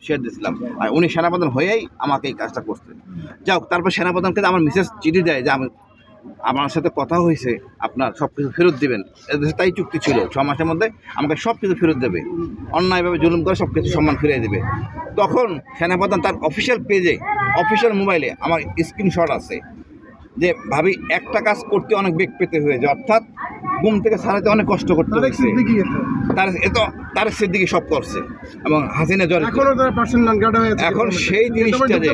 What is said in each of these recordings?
Share দিয়েছিলাম, আর উনি সেনাপ্রধান হয়েই আমাকে এই কাজটা করতেন। যাও, তারপর সেনাপ্রধানকে আমার মিসেস চিঠি দেয় যে আমার সাথে কথা হয়েছে, আপনার সব কিছু ফেরত দেবেন। এদের তাই চুক্তি ছিল, 6 মাসের মধ্যে আমাকে সব কিছু ফেরত দেবে, অন্যায়ভাবে জুলুম করে সব কিছু সম্মান ফিরিয়ে দেবে। তখন সেনাপ্রধান তার অফিসিয়াল পেজে, অফিসিয়াল মোবাইলে আমার স্ক্রিনশট আছে যে ভাবি একটা কাজ করতে অনেক বেগ পেতে হয়েছে, অর্থাৎ ঘুম থেকে ছাড়াতে অনেক কষ্ট করতে হয়েছে। তার সিদ্দিকি সব করছে এবং হাসিনা জড়িত। এখন সেই জিনিসটা যে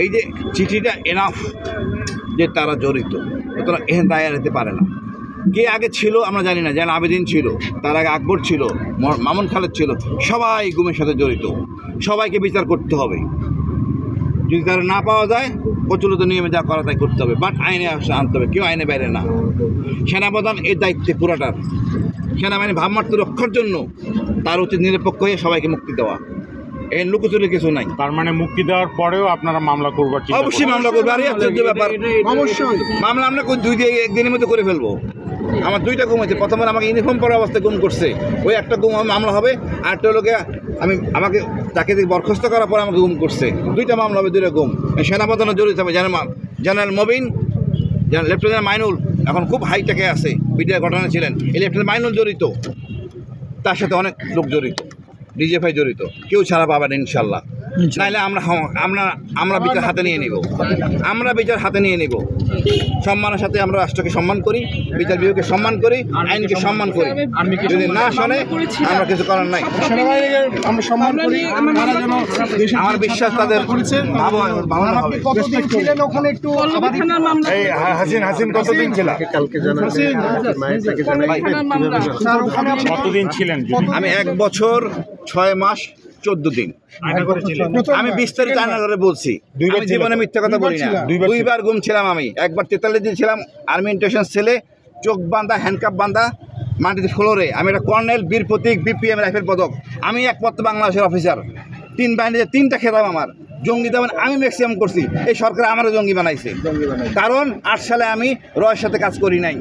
এই যে চিঠিটা এনাফ যে তারা জড়িত, সুতরাং এখানে দায় এড়াতে পারে না। কে আগে ছিল আমরা জানি না, যেন আবেদিন ছিল, তার আগে আকবর ছিল, মামুন খালেদ ছিল, সবাই গুমের সাথে জড়িত। সবাইকে বিচার করতে হবে, যদি তারা না পাওয়া যায় প্রচলিত নিয়মে যা করা তাই করতে হবে, বাট আইনে আনতে হবে, কেউ আইনে বাইরে না। সেনাপ্রধান এর দায়িত্বে পুরাটার, সেনাবাহিনী ভাবমূর্তি রক্ষার জন্য তার উচিত নিরপেক্ষ হয়ে সবাইকে মুক্তি দেওয়া, এর লুকোচুরি কিছু নাই। তার মানে মুক্তি দেওয়ার পরেও আপনারা মামলা করবার? অবশ্যই মামলা করবো, আর আশ্চর্য ব্যাপার, অবশ্যই মামলা আমরা একদিনের মধ্যে করে ফেলবো। আমার 2টা গুম হয়েছে, প্রথমবার আমাকে ইউনিফর্ম পরা অবস্থায় গুম করছে, ওই একটা গুম মামলা হবে, আর একটা লোকে আমাকে তাকে বরখাস্ত করার পর আমাকে গুম করছে, 2টা মামলা হবে, 2টা গুম। সেনাপ্রধানও জড়িত হবে, জেনারেল মবিন, লেফটেন্যান্ট মাইনুল এখন খুব হাইটেকে আছে, বিডিআর ঘটনা ছিলেন, এই লেফটেন্যান্ট মাইনুল জড়িত, তার সাথে অনেক লোক জড়িত, ডিজিএফআই জড়িত, কেউ ছাড়া পাবেন ইনশাল্লাহ। নাইলে আমরা বিচার হাতে নিয়ে নিব, সম্মানের সাথে আমরা রাষ্ট্রকে সম্মান করি, বিচার বিভাগকে সম্মান করি, আইনকে সম্মান করি। যদি না শোনে আমরা কিছু করার নাই। আমার বিশ্বাস তাদের কতদিন ছিলেন? আমি 1 বছর 6 মাস 14 দিন। আমি বিস্তারিত আয়নাঘরে বলছি, আমি জীবনে মিথ্যা কথা বলি না। 2বার গুম ছিলাম আমি, একবার 43 দিন ছিলাম আর্মি ইন্টেনশন সেলে, চোখ বাঁধা, হ্যান্ডকাপ বাঁধা, মাটিতে ফ্লোরে। আমি একটা কর্নেল, বীর প্রতীক, বিপিএম রাইফেল পদক, আমি একমাত্র বাংলাদেশের অফিসার। 3 বাহিনীতে 3টা খেতাব আমার। জঙ্গি তেমন আমি ম্যাক্সিমাম করছি, এই সরকার আমারও জঙ্গি বানাইছে। কারণ 8 সালে আমি রয়ের সাথে কাজ করি নাই।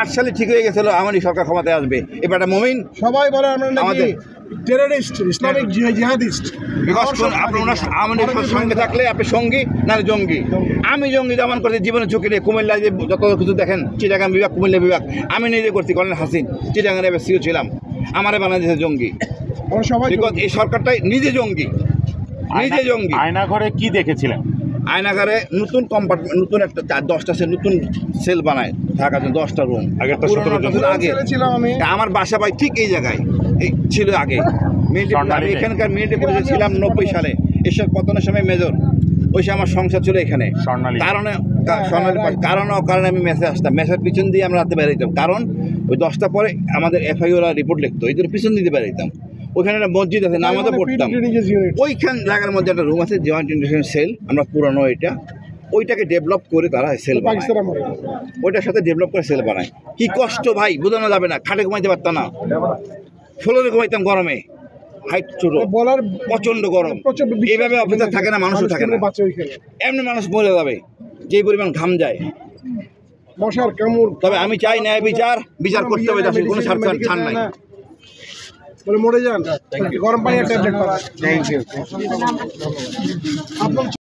8 সালে ঠিক হয়ে গেছিল আমারই সরকার ক্ষমতায় আসবে। এবার একটা মুমিন সবাই বলে আমাদের টেররিস্ট, ইসলামিক জিহাদিস্ট। আপনার সঙ্গে থাকলে আপনি সঙ্গী, না জঙ্গি। আমি জঙ্গি যেমন করছি জীবনে ঝুঁকি নিয়ে, কুমিল্লায় যে যত কিছু দেখেন, চিটাগাং বিভাগ, কুমিল্লা বিভাগ, আমি নিজে করছি। কর্নেল হাসিন চিটাগাংয়ে এবার সিও ছিলাম, আমারে বানাই দিয়েছে জঙ্গি। এই সরকারটাই নিজে জঙ্গি। আয়নাঘরে কি দেখেছিলেন? আয়নাঘরে নতুন কম্পার্টমেন্ট, নতুন একটা 10টা নতুন সেল বানায় থাকার জন্য, 10টা রুম। আগে আমার বাসা ভাই ঠিক এই জায়গায় ছিল আগে। আমি এখানকার মিলিটারি পুলিশে ছিলাম 90 সালে, এসব পতনের সময় মেজর। ওই সময় আমার সংসার ছিল এখানে, কারণে আমি মেসে আসতাম, মেসের পিছন দিয়ে আমরা রাতে বেরোতাম। কারণ ওই 10টা পরে আমাদের এফআই ওরা রিপোর্ট লিখতো, এই জন্য পিছন দিতে বেরোতাম। ওইখানে একটা মসজিদ আছে, নামাজও পড়তাম। ওইখান জায়গার মধ্যে একটা রুম আছে, জয়েন্ট ইন্টেনশন সেল, আমরা পুরানো ওইটাকে ডেভেলপ করে তারা সেল বানায়, ওইটার সাথে ডেভেলপ করে সেল বানায়। কি কষ্ট ভাই, বোঝানো যাবে না। খাটে ঘুমাইতে পারতাম না, ফ্লোরে ঘুমাইতাম গরমে, হাইট ছোট, প্রচন্ড গরম। এইভাবে অফিসার থাকে না, মানুষও থাকে না, এমনি মানুষ মরে যাবে যেই পরিমাণ ঘাম যায়, মশার কামড়। তবে আমি চাই ন্যায় বিচার করতে হবে, কোনো ছাড় নাই। মরে যান, গরম পানি আর ট্যাবলেট পাবেন।